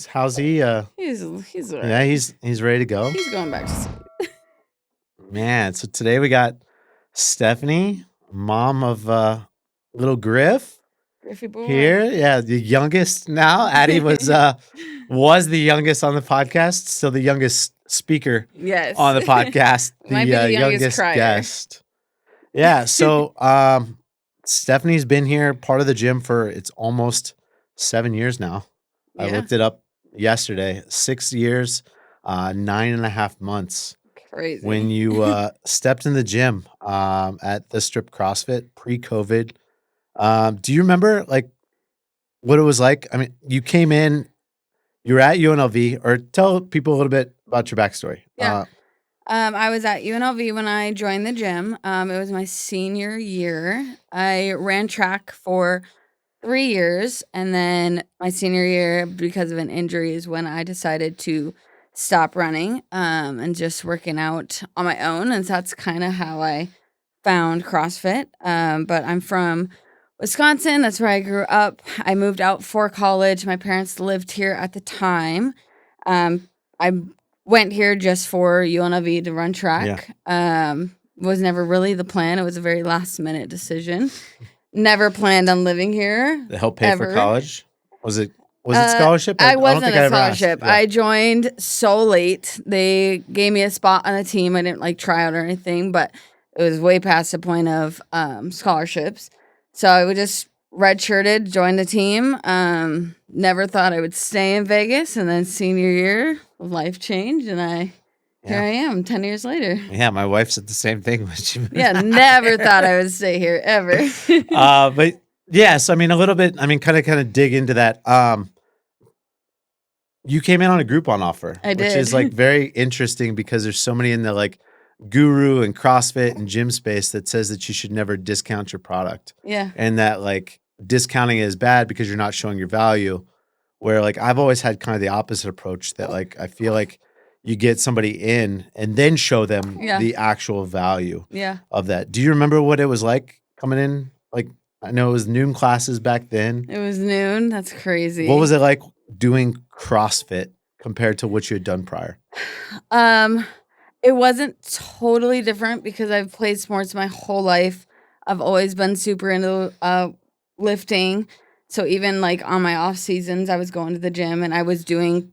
How's he? He's all right. Yeah, he's ready to go. He's going back to sleep. Man, so today we got Stephanie, mom of little Griff Griffey boy. here. Yeah, the youngest now. Addie was the youngest on the podcast, still the youngest speaker Yes. on the podcast. Might be the youngest crier. Guest. Yeah, so Stephanie's been here, part of the gym for it's almost 7 years now. Yeah. I looked it up yesterday. 6 years, 9.5 months. Crazy. When you stepped in the gym at the Strip CrossFit pre-COVID. Do you remember like what it was like? I mean, you came in, you were at UNLV, or tell people a little bit about your backstory. Yeah. I was at UNLV when I joined the gym. It was my senior year. I ran track for 3 years, and then my senior year, because of an injury, is when I decided to stop running and just working out on my own. And so that's kind of how I found CrossFit. But I'm from Wisconsin. That's where I grew up. I moved out for college. My parents lived here at the time. I went here just for UNLV to run track. Was never really the plan. It was a very last minute decision. Never planned on living here. They help pay ever. for college? Was it scholarship? I wasn't a scholarship. I joined so late. They gave me a spot on the team. I didn't like try out or anything, but it was way past the point of scholarships. So I would just redshirted, joined the team. Never thought I would stay in Vegas, and then senior year, life changed, and here I am 10 years later. Yeah, my wife said the same thing. Never thought I would stay here ever. But yes, I mean, a little bit, kind of dig into that. You came in on a Groupon offer. I did. Which is like very interesting because there's so many in the like guru and CrossFit and gym space that says that you should never discount your product. Yeah. And that like discounting is bad because you're not showing your value. Where like I've always had kind of the opposite approach that like I feel like you get somebody in and then show them the actual value of that. Do you remember what it was like coming in? Like, I know it was noon classes back then. It was noon. That's crazy. What was it like doing CrossFit compared to what you had done prior? It wasn't totally different because I've played sports my whole life. I've always been super into lifting. So even like on my off seasons, I was going to the gym and I was doing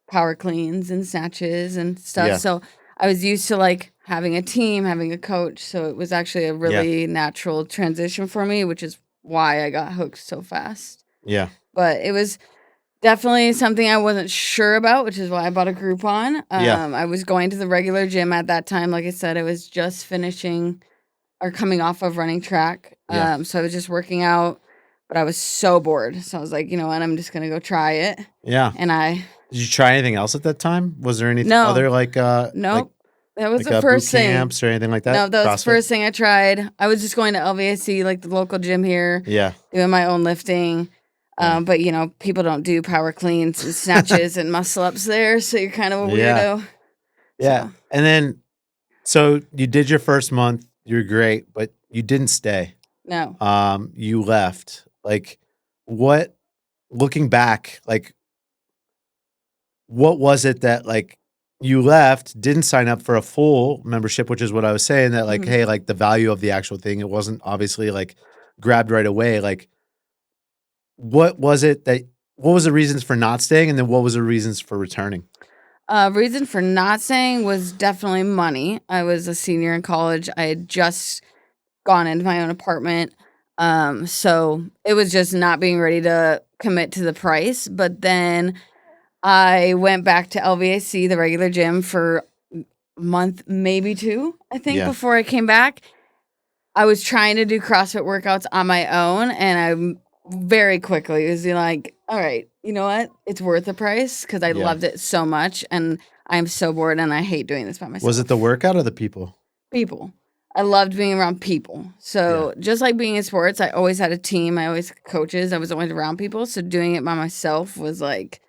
power cleans and snatches and stuff. Yeah. So I was used to like having a team, having a coach. So it was actually a really natural transition for me, which is why I got hooked so fast. Yeah. But it was definitely something I wasn't sure about, which is why I bought a Groupon. I was going to the regular gym at that time. Like I said, I was just finishing or coming off of running track. So I was just working out, but I was so bored. So I was like, you know what? I'm just going to go try it. Yeah. And Did you try anything else at that time? Was there anything other like nope. That was like the first boot thing. Camps or anything like that? No, that was the first thing I tried. I was just going to LVAC, like the local gym here. Yeah. Doing my own lifting. But you know, people don't do power cleans and snatches and muscle ups there, so you're kind of a weirdo. Yeah. So. And then so you did your first month, you're great, but you didn't stay. No. You left. Like what looking back, like what was it that like you left, didn't sign up for a full membership, which is what I was saying, that like, hey, like the value of the actual thing, it wasn't obviously like grabbed right away. Like what was the reasons for not staying? And then what was the reasons for returning? Reason for not staying was definitely money. I was a senior in college. I had just gone into my own apartment. So it was just not being ready to commit to the price. But then I went back to LVAC, the regular gym, for a month, maybe 2, I think, before I came back. I was trying to do CrossFit workouts on my own, and I very quickly was like, all right, you know what? It's worth the price because I loved it so much, and I'm so bored, and I hate doing this by myself. Was it the workout or the people? People. I loved being around people. So just like being in sports, I always had a team. I always had coaches. I was always around people. So doing it by myself was like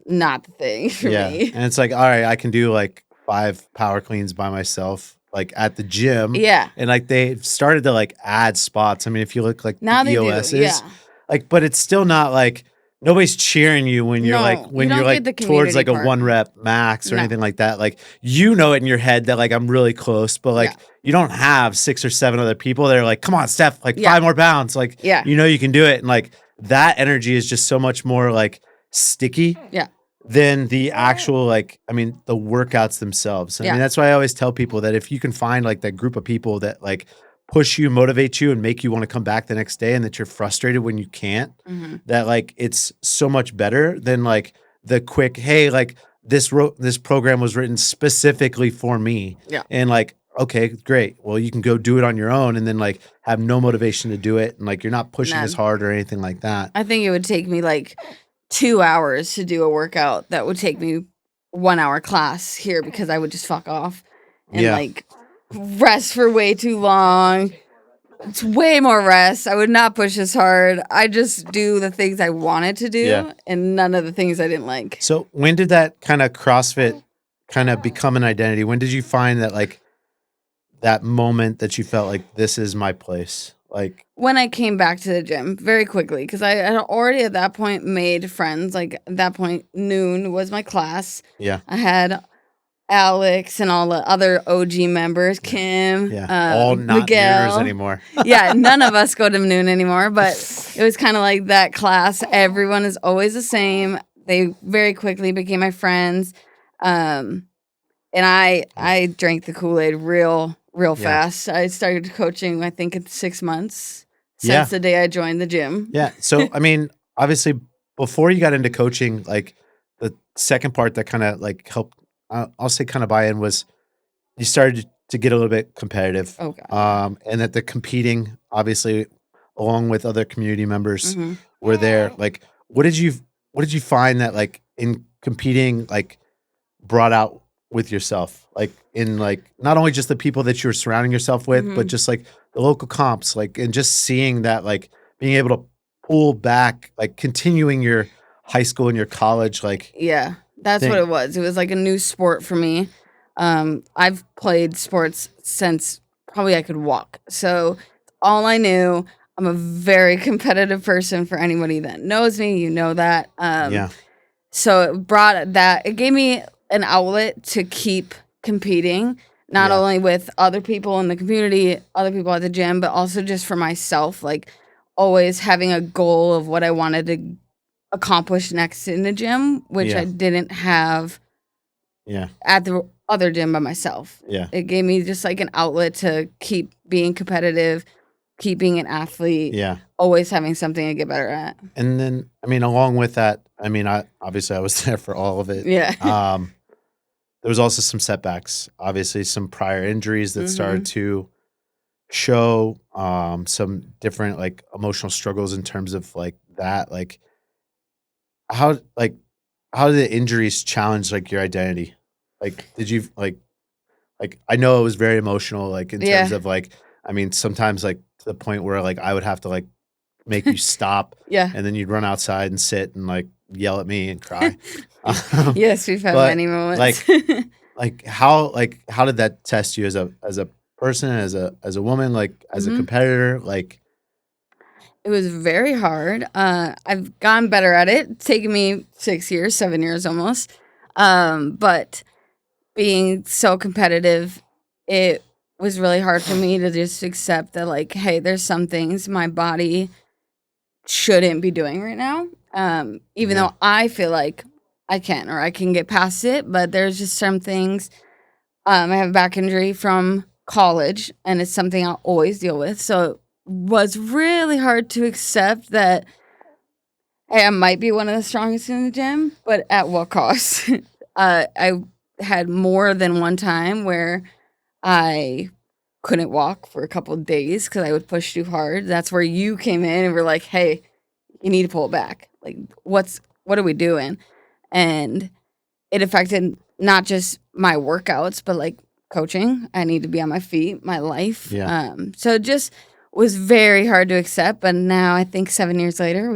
not the thing for me. And it's like, all right, I can do like 5 power cleans by myself, like at the gym. Yeah. And like they've started to like add spots. I mean, if you look like now the EOSs, like, but it's still not like nobody's cheering you when you're like No, when you you're don't get the like towards like a community part. 1 rep max or No. anything like that. Like you know it in your head that like I'm really close, but like Yeah. you don't have 6 or 7 other people that are like, come on, Steph, like Yeah. 5 more pounds. Like Yeah. you know you can do it. And like that energy is just so much more like sticky Yeah. than the actual like, I mean, the workouts themselves. I Yeah. mean, that's why I always tell people that if you can find like that group of people that like push you, motivate you, and make you want to come back the next day, and that you're frustrated when you can't, Mhm. that like it's so much better than like the quick, hey, like this program was written specifically for me. Yeah. And like, okay, great. Well, you can go do it on your own and then like have no motivation to do it. And like you're not pushing as None. hard or anything like that. I think it would take me like 2 hours to do a workout that would take me 1 hour class here because I would just fuck off and Yeah. like rest for way too long. It's way more rest. I would not push as hard. I just do the things I wanted to do Yeah. and none of the things I didn't like. So when did that kind of CrossFit kind of become an identity? When did you find that like that moment that you felt like this is my place? Like When I came back to the gym very quickly, because I had already at that point made friends. Like at that point, noon was my class. yeah. I had Alex and all the other OG members, Kim, Yeah. All not Miguel. nooners anymore. Yeah, none of us go to noon anymore, but it was kind of like that class. Everyone is always the same. They very quickly became my friends. And I drank the Kool-Aid real Yeah. fast. I started coaching, I think, in 6 months since Yeah. the day I joined the gym. Yeah. So I mean, obviously before you got into coaching, like the second part that kind of like helped I'll say kind of buy in was you started to get a little bit competitive. Oh, God. And that the competing, obviously, along with other community members hmm were there. Like, what did you find that like in competing, like brought out with yourself? Like in like not only just the people that you were surrounding yourself with, but hmm just like the local comps, like and just seeing that like being able to pull back, like continuing your high school and your college, like Yeah, that's what thing. it was. It was like a new sport for me. I've played sports since probably I could walk. So all I knew. I'm a very competitive person for anybody that knows me. You know that. Yeah. So it gave me an outlet to keep competing, not Yeah. only with other people in the community, other people at the gym, but also just for myself. Like always having a goal of what I wanted to accomplish next in the gym, which Yeah. I didn't have Yeah. at the other gym by myself. Yeah. It gave me just like an outlet to keep being competitive, keep being an athlete, Yeah. always having something to get better at. And then, I mean, along with that, I mean, I obviously I was there for all of it. Yeah. There was also some setbacks, obviously some prior injuries that started Mhm. to show, some different like emotional struggles in terms of like that, how, like, how did the injuries challenge like your identity? Like, did you like, I know it was very emotional, like in terms Yeah. of like, I mean, sometimes like to the point where like I would have to like make you stop Yeah. and then you'd run outside and sit and like yell at me and cry. Um, Yes, we've had but many moments. how did that test you as a person, as a woman, like as a Mhm. competitor? Like It was very hard. I've gotten better at it. It's taken me 6 years, 7 years almost. But being so competitive, it was really hard for me to just accept that, like, hey, there's some things my body shouldn't be doing right now. Even Yeah. though I feel like I can or I can get past it, but there's just some things. I have a back injury from college, and it's something I'll always deal with. So it was really hard to accept that, hey, I might be one of the strongest in the gym, but at what cost? I had more than one time where I couldn't walk for a couple of days because I would push too hard. That's where you came in and were like, hey, you need to pull it back. Like, what are we doing? And it affected not just my workouts, but like coaching. I need to be on my feet, my life. Yeah. So it just was very hard to accept. But now I think 7 years later,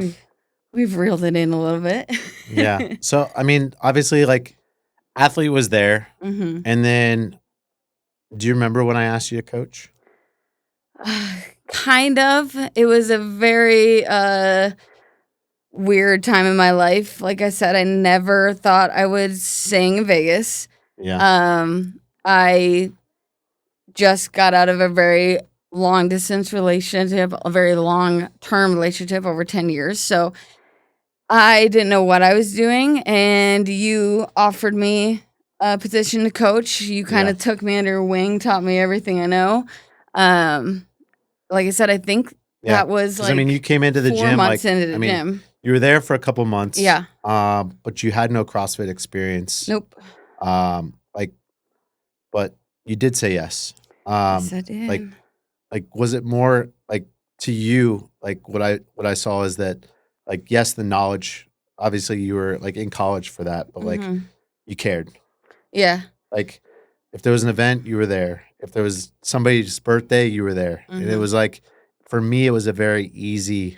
we've reeled it in a little bit. yeah. So I mean, obviously, like athlete was there, hmm and then do you remember when I asked you to coach? Kind of. It was a very weird time in my life. Like I said, I never thought I would sing in Vegas. Yeah. I just got out of a very long distance relationship, a very long term relationship over 10 years. So I didn't know what I was doing. And you offered me a position to coach. You kind of took me under your wing, taught me everything I know. Like I said, I think that was like, I mean, you came into the 4 gym months like, into the I mean, gym. you were there for a couple months. Yeah. But you had no CrossFit experience. Nope. Like, but you did say yes. Yes, I did. Like, was it more like to you? Like, what I saw is that, like, yes, the knowledge. Obviously, you were like in college for that, but like, you cared. Yeah. Like, if there was an event, you were there. If there was somebody's birthday, you were there. And it was like, for me, it was a very easy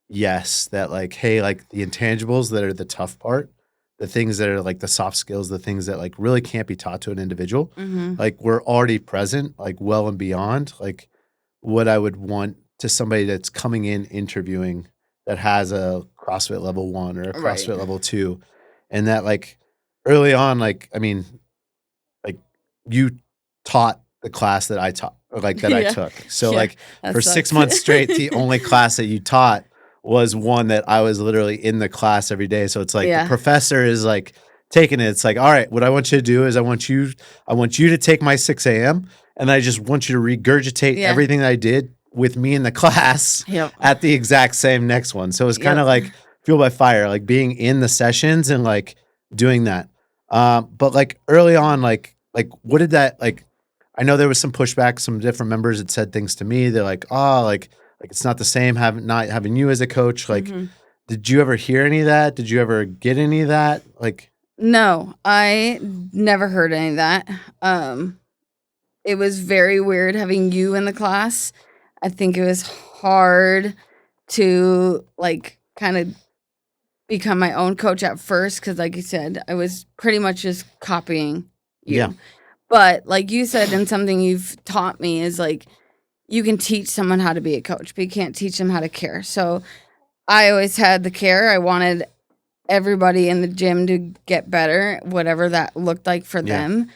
yes that like, hey, like the intangibles that are the tough part, the things that are like the soft skills, the things that like really can't be taught to an individual, like we're already present, like well and beyond like what I would want to somebody that's coming in interviewing that has a CrossFit level 1 or a CrossFit level 2. And that like early on, like, I mean, like you taught the class that I taught, or like that I took. So like for 6 months straight, the only class that you taught was one that I was literally in the class every day. So it's like the professor is like taking it. It's like, all right, what I want you to do is I want you to take my 6 a.m. and I just want you to regurgitate everything that I did with me in the class at the exact same next one. So it's kind of like fuel by fire, like being in the sessions and like doing that. But like early on, like what did that like? I know there was some pushback. Some different members had said things to me. They're like, oh, like it's not the same not having you as a coach. Like, did you ever hear any of that? Did you ever get any of that? Like, no, I never heard any of that. It was very weird having you in the class. I think it was hard to like kind of become my own coach at first because, like you said, I was pretty much just copying you. Yeah. But like you said, and something you've taught me is like you can teach someone how to be a coach, but you can't teach them how to care. So I always had the care. I wanted everybody in the gym to get better, whatever that looked like for them.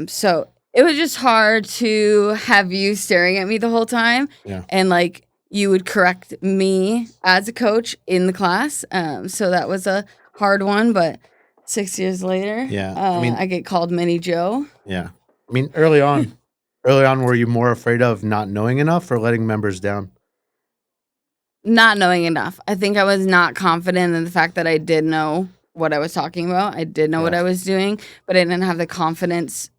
So it was just hard to have you staring at me the whole time. Yeah. And like you would correct me as a coach in the class. So that was a hard one, but 6 years later, I get called Mini Joe. Yeah. I mean, early on, were you more afraid of not knowing enough or letting members down? Not knowing enough. I think I was not confident in the fact that I did know what I was talking about. I did know what I was doing, but I didn't have the confidence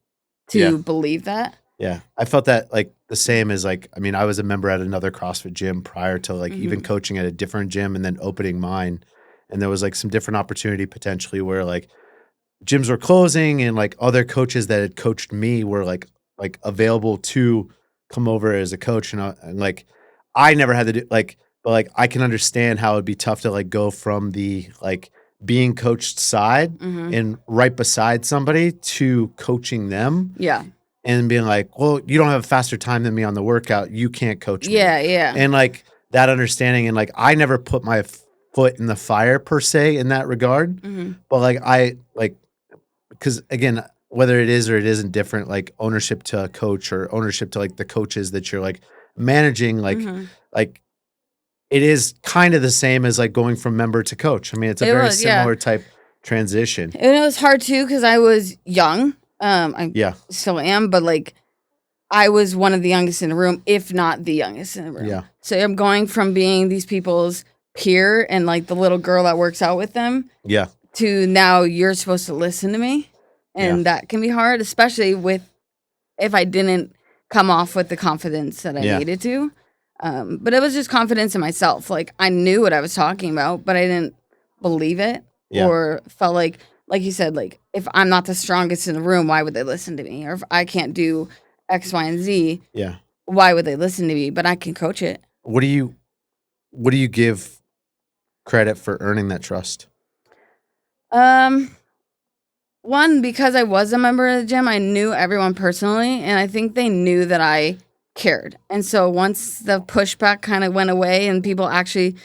to believe that. Yeah. I felt that like the same as like, I mean, I was a member at another CrossFit gym prior to like even coaching at a different gym and then opening mine. And there was like some different opportunity potentially where like gyms were closing and like other coaches that had coached me were like available to come over as a coach. And like, I never had to do like, but like, I can understand how it'd be tough to like go from the like being coached side and right beside somebody to coaching them. Yeah. And being like, well, you don't have a faster time than me on the workout. You can't coach me. Yeah. Yeah. And like that understanding and like, I never put my foot in the fire per se in that regard. But like, I like, because again, whether it is or it isn't different, like ownership to a coach or ownership to like the coaches that you're like managing, like it is kind of the same as like going from member to coach. I mean, it's a very similar type transition. And it was hard too because I was young. I still am, but like I was one of the youngest in the room, if not the youngest in the room. Yeah. So I'm going from being these people's peer and like the little girl that works out with them. Yeah. To now you're supposed to listen to me. And that can be hard, especially if I didn't come off with the confidence that I needed to. But it was just confidence in myself. Like I knew what I was talking about, but I didn't believe it or felt like you said, like if I'm not the strongest in the room, why would they listen to me? Or if I can't do X, Y, and Z, why would they listen to me? But I can coach it. What do you give credit for earning that trust? One, because I was a member of the gym, I knew everyone personally, and I think they knew that I cared. And so once the pushback kind of went away and people actually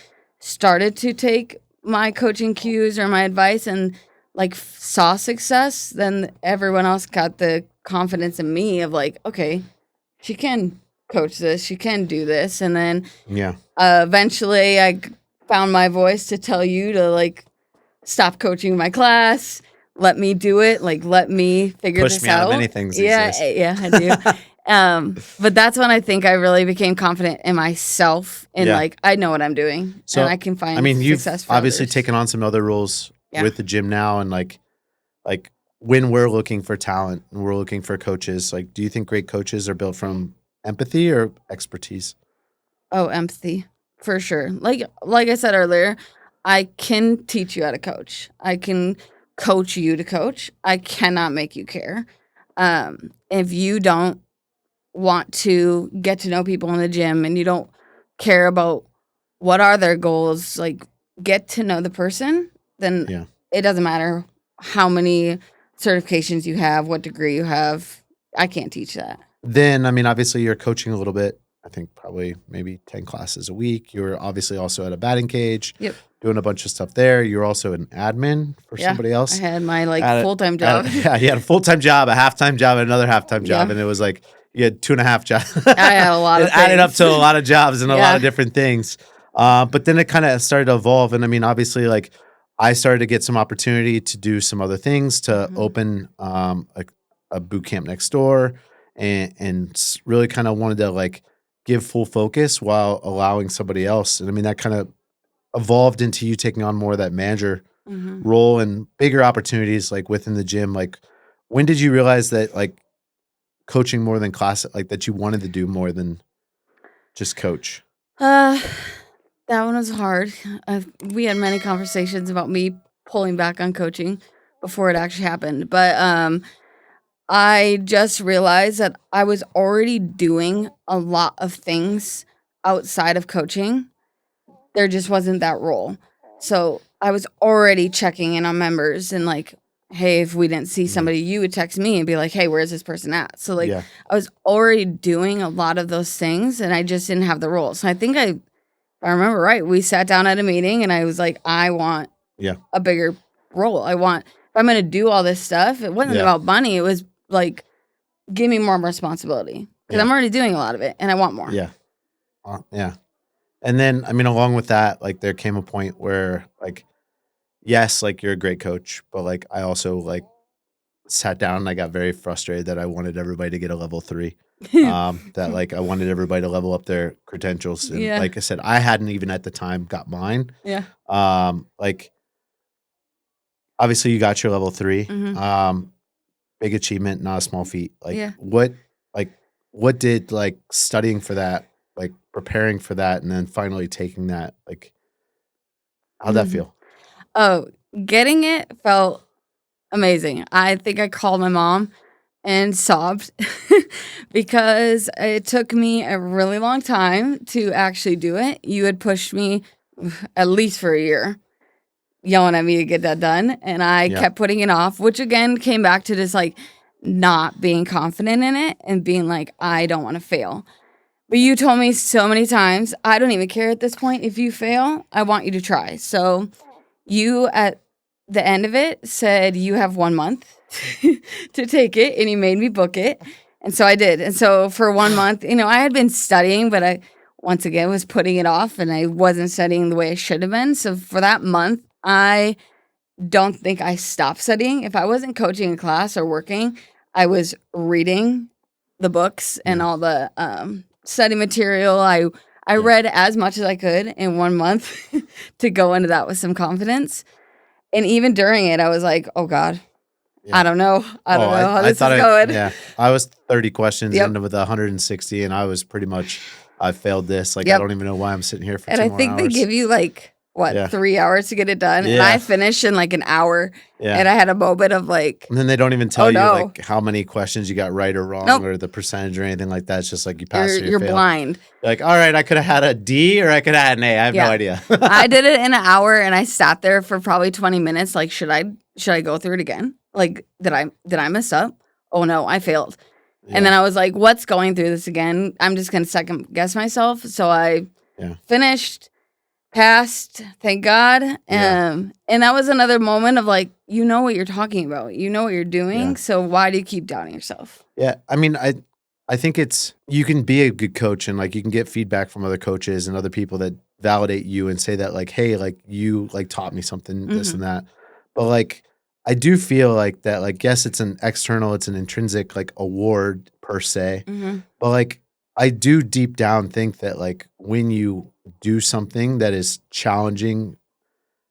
started to take my coaching cues or my advice and like saw success, then everyone else got the confidence in me of like, okay, she can coach this, she can do this. And then eventually I found my voice to tell you to like stop coaching my class, let me do it, like let me figure Push this me out out. of many things. Yeah, I do. But that's when I think I really became confident in myself and like I know what I'm doing, so, and I can find. I mean, you've success for obviously others. taken on some other roles with the gym now, and like when we're looking for talent and we're looking for coaches, like, do you think great coaches are built from empathy or expertise? Oh, empathy for sure. Like I said earlier, I can teach you how to coach. I can coach you to coach. I cannot make you care. If you don't want to get to know people in the gym and you don't care about what are their goals, like get to know the person, then it doesn't matter how many certifications you have, what degree you have. I can't teach that. Then, I mean, obviously you're coaching a little bit. I think probably maybe 10 classes a week. You're obviously also at a batting cage, doing a bunch of stuff there. You're also an admin for somebody else. I had my full-time job. You had a full-time job, a half-time job, and another half-time job. And it was like you had 2.5 jobs. I had a lot of things. Added up to a lot of jobs and a lot of different things. But then it kind of started to evolve. And I mean, obviously, like I started to get some opportunity to do some other things, to open a boot camp next door, and really kind of wanted to like give full focus while allowing somebody else. And I mean, that kind of evolved into you taking on more of that manager role and bigger opportunities like within the gym. Like, when did you realize that like coaching more than class, like that you wanted to do more than just coach? That one was hard. We had many conversations about me pulling back on coaching before it actually happened. But I just realized that I was already doing a lot of things outside of coaching. There just wasn't that role. So I was already checking in on members and like, hey, if we didn't see somebody, you would text me and be like, hey, where's this person at? So like I was already doing a lot of those things and I just didn't have the role. So I think if I remember right, we sat down at a meeting and I was like, I want a bigger role. If I'm going to do all this stuff, it wasn't about money. It was like, give me more responsibility because I'm already doing a lot of it and I want more. And then, I mean, along with that, like there came a point where like, yes, like you're a great coach, but like I also like sat down and I got very frustrated that I wanted everybody to get a level 3. That like I wanted everybody to level up their credentials. And like I said, I hadn't even at the time got mine. Like obviously you got your level 3. Big achievement, not a small feat. Like what did like studying for that, like preparing for that, and then finally taking that, like how'd that feel? Oh, getting it felt amazing. I think I called my mom and sobbed because it took me a really long time to actually do it. You had pushed me at least for a year, yelling at me to get that done. And I kept putting it off, which again came back to this like not being confident in it and being like, I don't want to fail. But you told me so many times, I don't even care at this point. If you fail, I want you to try. So you at the end of it said you have 1 month to take it and you made me book it. And so I did. And so for 1 month, I had been studying, but I once again was putting it off and I wasn't studying the way I should have been. So for that month, I don't think I stopped studying. If I wasn't coaching a class or working, I was reading the books and all the study material. I read as much as I could in 1 month to go into that with some confidence. And even during it, I was like, oh God, I don't know. I don't know how this is going. I was 30 questions into with 160 and I was pretty much, I failed this. Like, I don't even know why I'm sitting here for 2 more hours. And I think they give you like, 3 hours to get it done? And I finished in like an hour. And I had a moment of like. And then they don't even tell you like how many questions you got right or wrong or the percentage or anything like that. It's just like you pass or you You're fail. blind. You're like, all right, I could have had a D or I could have had an A. I have no idea. I did it in an hour and I sat there for probably 20 minutes. Like, should I go through it again? Like, did I mess up? Oh no, I failed. And then I was like, what's going through this again? I'm just going to second guess myself. So I finished, passed, thank God. Yeah. And that was another moment of like, you know what you're talking about. You know what you're doing. Yeah. So why do you keep doubting yourself? Yeah. I mean, I think you can be a good coach and like you can get feedback from other coaches and other people that validate you and say that like, hey, like you like taught me something, this and that. But like, I do feel like that, like, yes, it's an intrinsic like award per se. But like, I do deep down think that like when you do something that is challenging,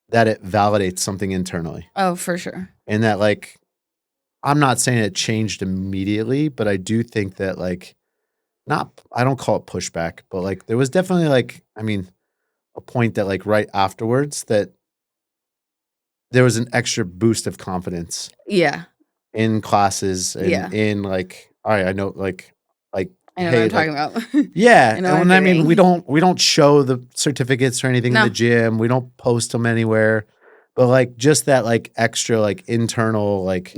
that it validates something internally. Oh, for sure. And that like, I'm not saying it changed immediately, but I do think that like, I don't call it pushback, but like there was definitely like, I mean, a point that like right afterwards that there was an extra boost of confidence. Yeah. In classes and in like, all right, I know like I know hey, what I'm talking about. yeah. And I mean, we don't show the certificates or anything in the gym. We don't post them anywhere. But like just that like extra like internal like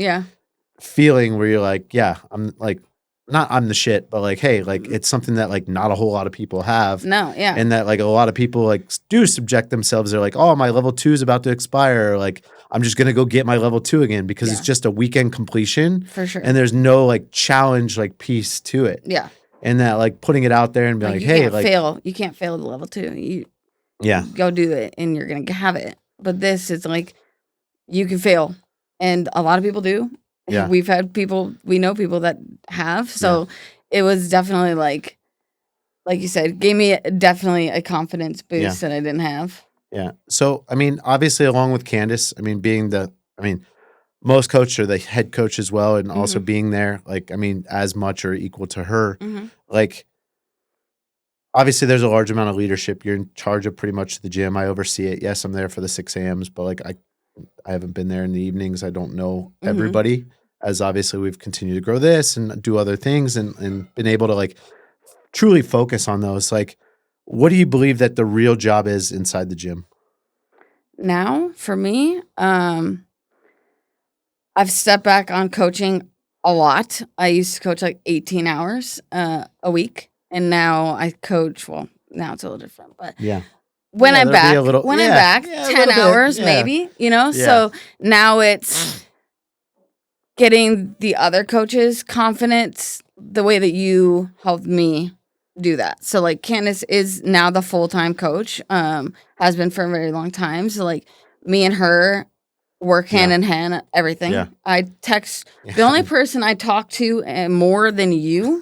feeling where you're like, yeah, I'm like not I'm the shit, but like, hey, like it's something that like not a whole lot of people have. No, yeah. And that like a lot of people like do subject themselves. They're like, oh, my level 2 is about to expire. Or, like I'm just gonna go get my level 2 again because it's just a weekend completion. For sure. And there's no like challenge like piece to it. Yeah. And that like putting it out there and being like, hey, like you can't fail the level 2. You yeah, go do it and you're gonna have it. But this is like you can fail. And a lot of people do. Yeah. We know people that have. So it was definitely like you said, gave me definitely a confidence boost that I didn't have. Yeah. So, I mean, obviously, along with Candace, I mean, most coaches are the head coach as well. And also being there, like, I mean, as much or equal to her. Like, obviously, there's a large amount of leadership. You're in charge of pretty much the gym. I oversee it. Yes, I'm there for the 6 a.m.s, but like, I haven't been there in the evenings. I don't know everybody, as obviously we've continued to grow this and do other things and been able to like truly focus on those. Like, what do you believe that the real job is inside the gym? Now, for me, I've stepped back on coaching a lot. I used to coach like 18 hours a week, and now I coach. Well, now it's a little different, but when I'm back, 10 hours maybe. You know, so now it's getting the other coaches' confidence the way that you helped me do that. So like Candace is now the full-time coach, has been for a very long time. So like me and her work hand in hand, everything. Yeah. I text the only person I talk to more than you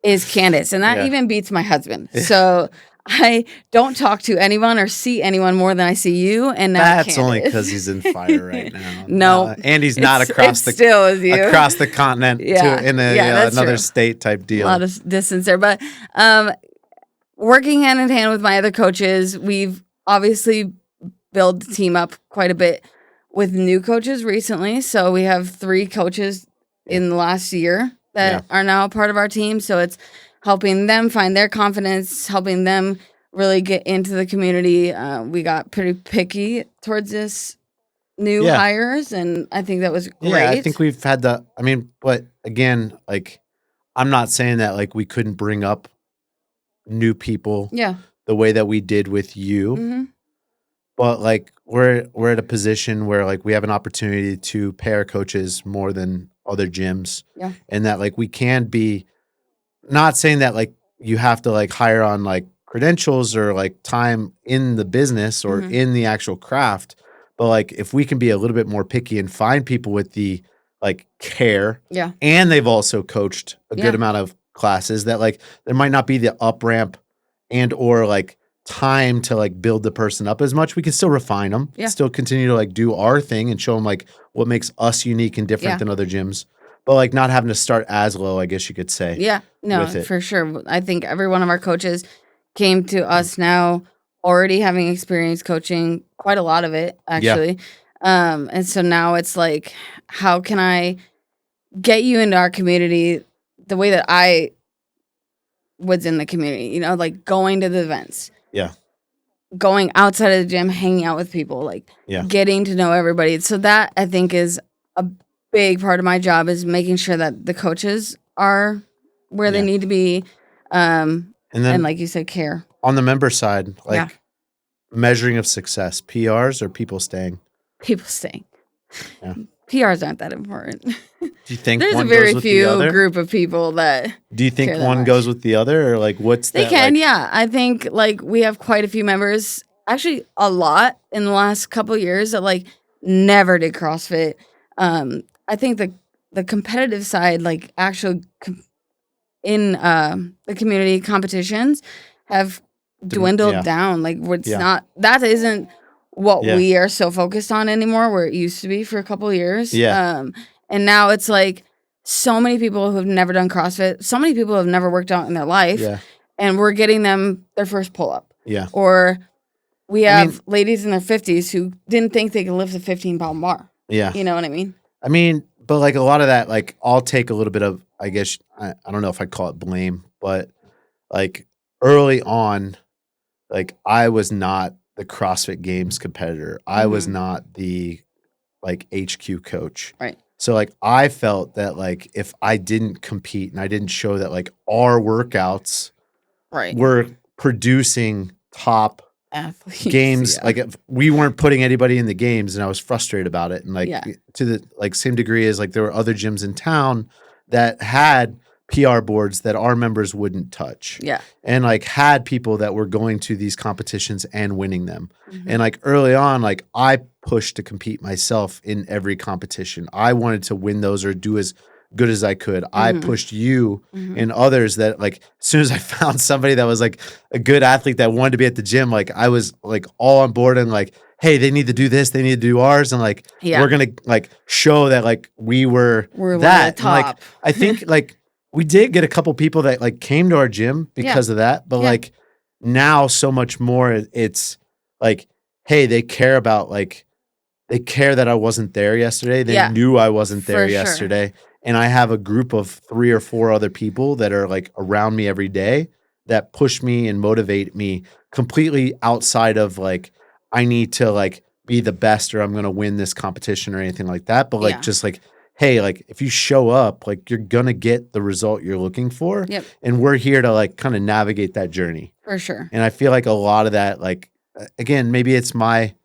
is Candace, and that even beats my husband. So I don't talk to anyone or see anyone more than I see you. And now that's Candace. Only because he's in fire right now. No, and he's not across the continent in another state type deal. A lot of distance there, but working hand in hand with my other coaches, we've obviously built the team up quite a bit with new coaches recently. So we have 3 coaches in the last year that are now a part of our team. So it's helping them find their confidence, helping them really get into the community. We got pretty picky towards this new hires, and I think that was great. Yeah, I think we've had but again, like, I'm not saying that like we couldn't bring up new people the way that we did with you. But like we're at a position where like we have an opportunity to pay our coaches more than other gyms. Yeah. And that like we can be not saying that like you have to like hire on like credentials or like time in the business or in the actual craft, but like if we can be a little bit more picky and find people with the like care, and they've also coached a good amount of classes, that like there might not be the up ramp and or like time to like build the person up as much. We can still refine them, still continue to like do our thing and show them like what makes us unique and different than other gyms. But like not having to start as low, I guess you could say. Yeah, no, for sure. I think every one of our coaches came to us now already having experience coaching, quite a lot of it actually. And so now it's like, how can I get you into our community the way that I was in the community, you know, like going to the events. Yeah. Going outside of the gym, hanging out with people, like getting to know everybody. So that I think is a big part of my job, is making sure that the coaches are where they need to be. And like you said, care. On the member side, like measuring of success? PRs or people staying? People staying. Yeah. PRs aren't that important. Do you think There's one a very goes with the few other? group of people that Do you think care that one much. goes with the other, or like what's They that? can, like, yeah. I think like we have quite a few members, actually a lot in the last couple years that like never did CrossFit. I think the competitive side, like actual in the community competitions, have dwindled yeah. down. Like it's Yeah. not that isn't what Yeah. we are so focused on anymore. Where it used to be for a couple of years. Yeah. And now it's like so many people who have never done CrossFit, so many people who have never worked out in their life, Yeah. and we're getting them their first pull up. Yeah. Or we I have mean- ladies in their 50s who didn't think they could lift a 15-pound bar. Yeah. You know what I mean? I mean, but like a lot of that, like I'll take a little bit of, I guess, I don't know if I'd call it blame, but like early on, like I was not the CrossFit Games competitor. I was not the like HQ coach. Right. So like I felt that like if I didn't compete and I didn't show that like our workouts Right. were producing top Athletes. games, Yeah. like if we weren't putting anybody in the games, and I was frustrated about it. And like Yeah. to the like same degree as like there were other gyms in town that had PR boards that our members wouldn't touch. Yeah. And like had people that were going to these competitions and winning them. Mm-hmm. And like early on, like I pushed to compete myself in every competition. I wanted to win those or do as good as I could. I pushed you and others that like as soon as I found somebody that was like a good athlete that wanted to be at the gym, like I was like all on board and like, hey, they need to do this, they need to do ours, and like we're gonna like show that like we're that. Top. And, like I think like we did get a couple people that like came to our gym because of that, but like now so much more it's like, hey, they care about like they care that I wasn't there yesterday. They knew I wasn't there yesterday. And I have a group of 3 or 4 other people that are like around me every day that push me and motivate me completely outside of like, I need to like be the best or I'm going to win this competition or anything like that. But like, just like, hey, like if you show up, like you're going to get the result you're looking for. Yep. And we're here to like kind of navigate that journey. For sure. And I feel like a lot of that, like, again, maybe it's my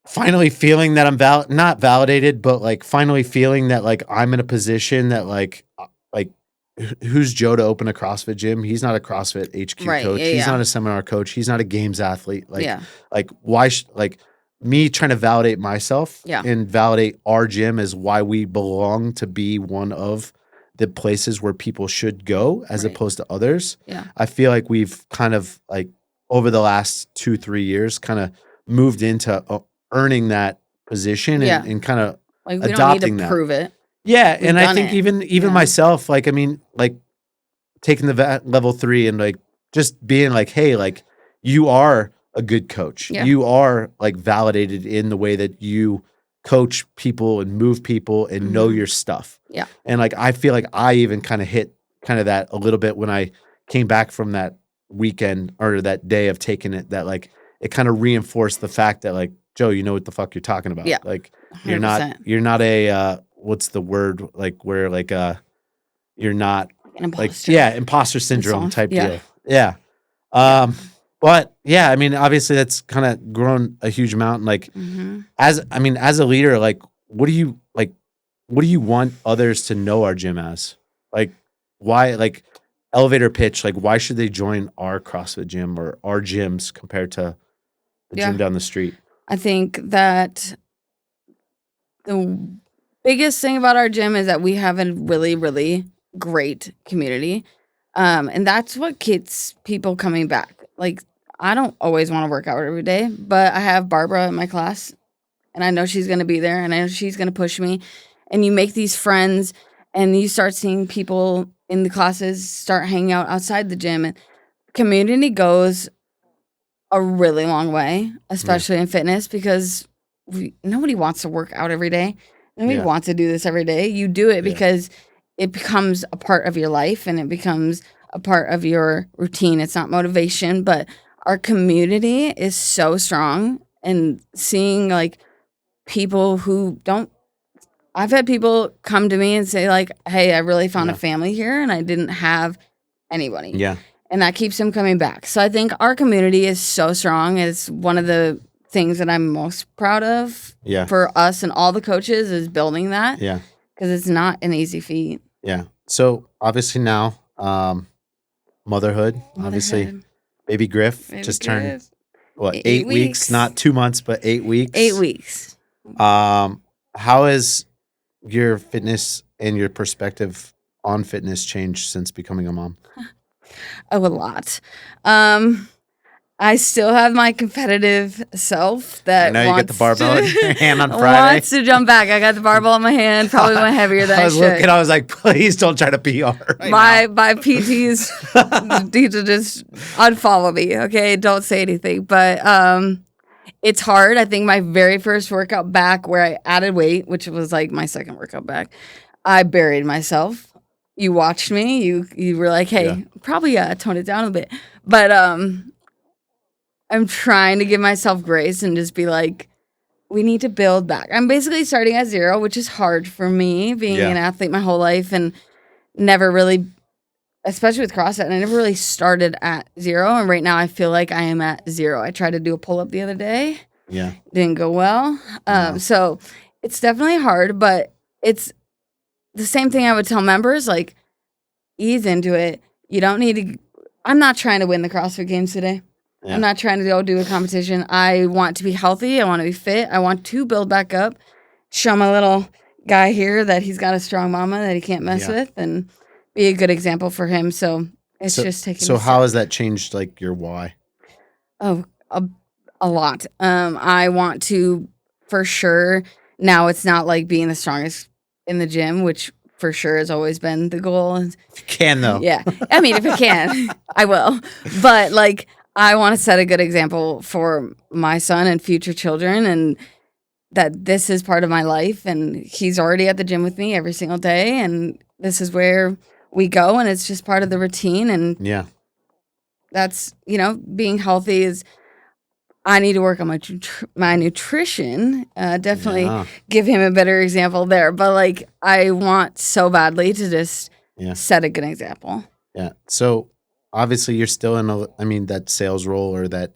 finally feeling that I'm not validated, but like finally feeling that like I'm in a position that like who's Joe to open a CrossFit gym? He's not a CrossFit HQ coach. He's not a seminar coach. He's not a games athlete. Like why like me trying to validate myself and validate our gym as why we belong to be one of the places where people should go as opposed to others. Yeah. I feel like we've kind of like over the last 2-3 years kind of moved into earning that position and kind of like we adopting don't need to that. prove it. Yeah, We've and I think done it. even myself, like I mean, like taking the level 3 and like just being like, hey, like you are a good coach. Yeah. You are like validated in the way that you coach people and move people and know your stuff. Yeah. And like I feel like I even kind of hit kind of that a little bit when I came back from that weekend or that day of taking it, that like it kind of reinforced the fact that like, Joe, you know what the fuck you're talking about. Yeah. Like 100%. you're not a what's the word, like where like you're not An imposter. like imposter syndrome type Yeah. deal. Yeah. But yeah, I mean obviously that's kind of grown a huge amount. And like as a leader, like what do you want others to know our gym as? Like why, like elevator pitch, like why should they join our CrossFit gym or our gyms compared to the gym down the street? I think that the biggest thing about our gym is that we have a really, really great community. And that's what gets people coming back. Like, I don't always want to work out every day, but I have Barbara in my class, and I know she's going to be there, and I know she's going to push me. And you make these friends, and you start seeing people in the classes start hanging out outside the gym. And community goes a really long way, especially in fitness, because nobody wants to work out every day. Nobody wants to do this every day. You do it because it becomes a part of your life and it becomes a part of your routine. It's not motivation, but our community is so strong, and seeing like people who don't, I've had people come to me and say like, hey, I really found a family here and I didn't have anybody. Yeah. and that keeps them coming back. So I think our community is so strong. It's one of the things that I'm most proud of for us and all the coaches is building that. Yeah. Because it's not an easy feat. Yeah. So obviously now, motherhood. Obviously, baby Griff turned what 8 weeks, not 2 months, but 8 weeks. 8 weeks. How has your fitness and your perspective on fitness changed since becoming a mom? Oh, a lot. I still have my competitive self that I know you got the barbell in your hand on Friday. Wants to jump back. I got the barbell in my hand, probably went heavier than I should. I was like, please don't try to PR my PTs need to just unfollow me, okay? Don't say anything. But it's hard. I think my very first workout back where I added weight, which was like my second workout back, I buried myself. You watched me. You were like, hey, probably tone it down a bit. But I'm trying to give myself grace and just be like, we need to build back. I'm basically starting at 0, which is hard for me, being an athlete my whole life and never really, especially with CrossFit, I never really started at 0. And right now I feel like I am at 0. I tried to do a pull-up the other day. Yeah. Didn't go well. So it's definitely hard, but it's the same thing I would tell members, like, ease into it. You don't need to, I'm not trying to win the CrossFit Games today. Yeah. I'm not trying to go do a competition. I want to be healthy. I want to be fit. I want to build back up, show my little guy here that he's got a strong mama that he can't mess with, and be a good example for him. So it's just taking. So how has that changed, like, your why? Oh, a lot. I want to, for sure. Now it's not like being the strongest in the gym, which for sure has always been the goal. If you can, though. Yeah. I mean, if I can, I will. But like, I want to set a good example for my son and future children, and that this is part of my life, and he's already at the gym with me every single day, and this is where we go, and it's just part of the routine. And that's, being healthy is, I need to work on my nutrition, definitely give him a better example there. But like, I want so badly to just set a good example. Yeah. So obviously you're still in that sales role, or that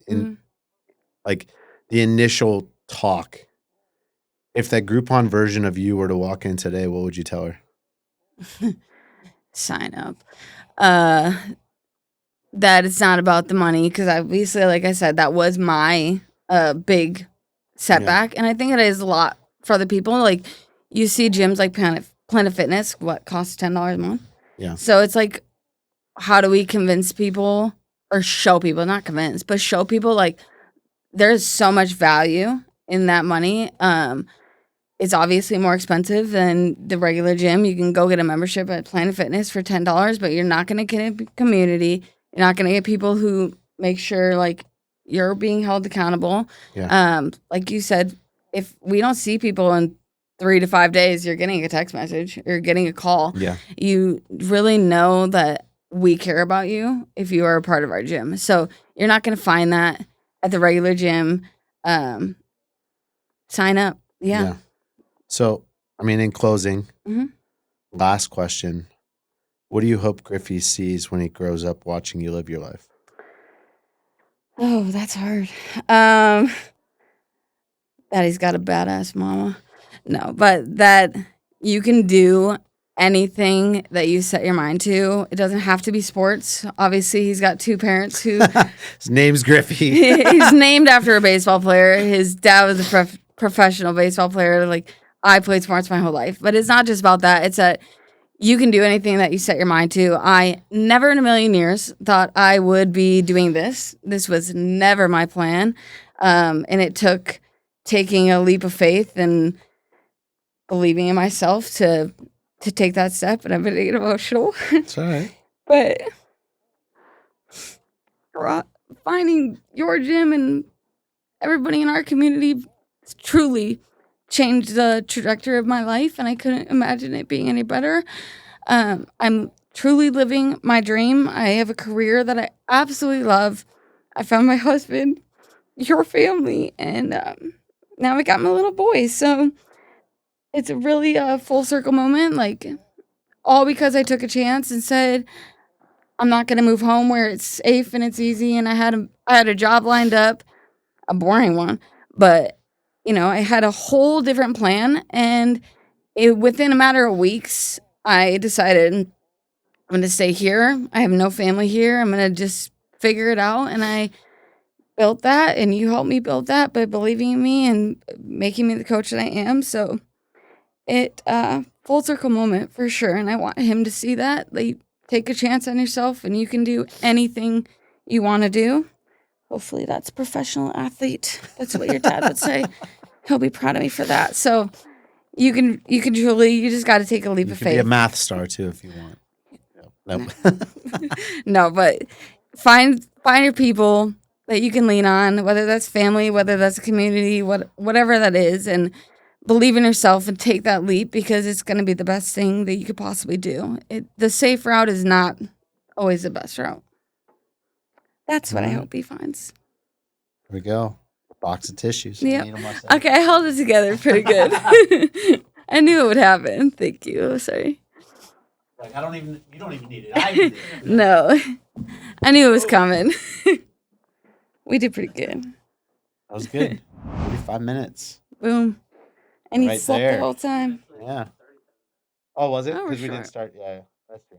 like the initial talk. If that Groupon version of you were to walk in today, what would you tell her? Sign up. That it's not about the money, because obviously, like I said, that was my big setback. And I think it is a lot for other people. Like, you see gyms like Planet Fitness, what costs $10 a month? Yeah. So it's like, how do we convince people, or show people, not convince, but show people, like, there's so much value in that money. It's obviously more expensive than the regular gym. You can go get a membership at Planet Fitness for $10, but you're not going to get a community. You're not going to get people who make sure, like, you're being held accountable. Yeah. Like you said, if we don't see people in 3 to 5 days, you're getting a text message, you're getting a call. Yeah. You really know that we care about you if you are a part of our gym. So you're not going to find that at the regular gym. Sign up. Yeah. So, in closing, last question. What do you hope Griffey sees when he grows up watching you live your life? Oh, that's hard. That he's got a badass mama. No, but that you can do anything that you set your mind to. It doesn't have to be sports. Obviously, he's got 2 parents who... His name's Griffey. He's named after a baseball player. His dad was a professional baseball player. Like, I played sports my whole life. But it's not just about that. It's that you can do anything that you set your mind to. I never in a million years thought I would be doing this. This was never my plan. And it took taking a leap of faith and believing in myself to take that step. And I'm getting emotional. It's all right. But finding your gym and everybody in our community truly changed the trajectory of my life, and I couldn't imagine it being any better. I'm truly living my dream. I have a career that I absolutely love. I found my husband, your family, and now I got my little boy. So it's really a full circle moment, like, all because I took a chance and said, I'm not going to move home where it's safe and it's easy. And I had a job lined up, a boring one, but I had a whole different plan. And within a matter of weeks, I decided I'm going to stay here. I have no family here. I'm going to just figure it out. And I built that, and you helped me build that by believing in me and making me the coach that I am. So it full circle moment for sure. And I want him to see that. Like, take a chance on yourself, and you can do anything you want to do. Hopefully that's professional athlete. That's what your dad would say. He'll be proud of me for that. So you can truly, you just got to take a leap of faith. Be a math star too if you want. No, but find your people that you can lean on, whether that's family, whether that's a community, whatever that is, and believe in yourself and take that leap, because it's going to be the best thing that you could possibly do. The safe route is not always the best route. That's what I hope he finds. Here we go. A box of tissues. Yeah. Okay, I held it together pretty good. I knew it would happen. Thank you. Sorry. Like, you don't even need it. I need it. No. I knew it was coming. We did pretty good. That was good. 45 minutes. Boom. And right he slept there. the whole time. Yeah. Oh, was it? Oh, Because we didn't start. Yeah, that's true.